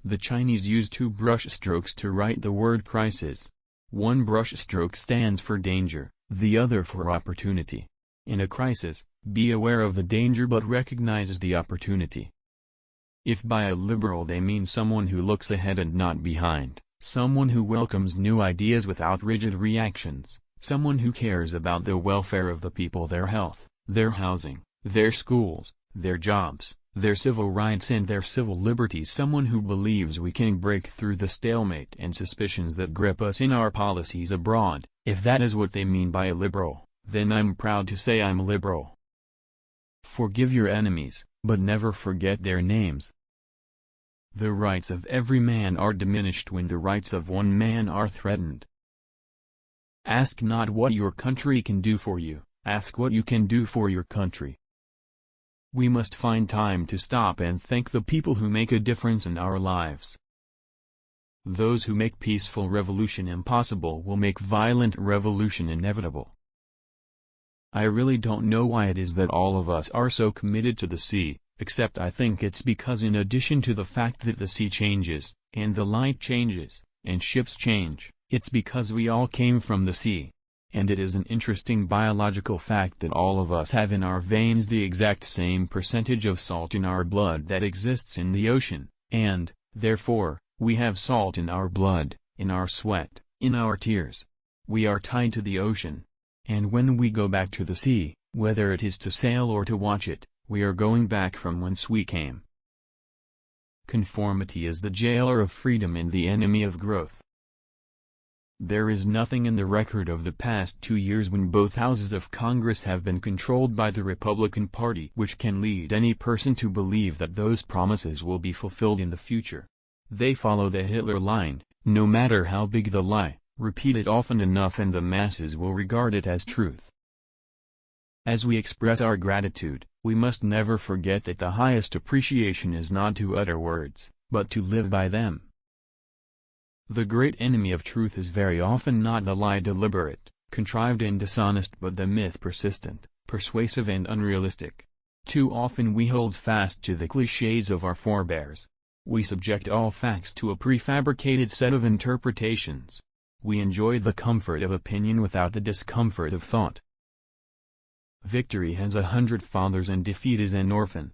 The Chinese use two brush strokes to write the word crisis. One brush stroke stands for danger, the other for opportunity. In a crisis, be aware of the danger but recognize the opportunity. If by a liberal they mean someone who looks ahead and not behind, someone who welcomes new ideas without rigid reactions, someone who cares about the welfare of the people, their health, their housing, their schools, their jobs, their civil rights and their civil liberties, someone who believes we can break through the stalemate and suspicions that grip us in our policies abroad, if that is what they mean by a liberal, then I'm proud to say I'm liberal. Forgive your enemies, but never forget their names. The rights of every man are diminished when the rights of one man are threatened. Ask not what your country can do for you, ask what you can do for your country. We must find time to stop and thank the people who make a difference in our lives. Those who make peaceful revolution impossible will make violent revolution inevitable. I really don't know why it is that all of us are so committed to the sea, except I think it's because in addition to the fact that the sea changes, and the light changes, and ships change, it's because we all came from the sea. And it is an interesting biological fact that all of us have in our veins the exact same percentage of salt in our blood that exists in the ocean, and, therefore, we have salt in our blood, in our sweat, in our tears. We are tied to the ocean. And when we go back to the sea, whether it is to sail or to watch it, we are going back from whence we came. Conformity is the jailer of freedom and the enemy of growth. There is nothing in the record of the past 2 years when both houses of Congress have been controlled by the Republican Party which can lead any person to believe that those promises will be fulfilled in the future. They follow the Hitler line, no matter how big the lie, repeat it often enough and the masses will regard it as truth. As we express our gratitude, we must never forget that the highest appreciation is not to utter words, but to live by them. The great enemy of truth is very often not the lie deliberate, contrived and dishonest, but the myth persistent, persuasive and unrealistic. Too often we hold fast to the clichés of our forebears. We subject all facts to a prefabricated set of interpretations. We enjoy the comfort of opinion without the discomfort of thought. Victory has 100 fathers and defeat is an orphan.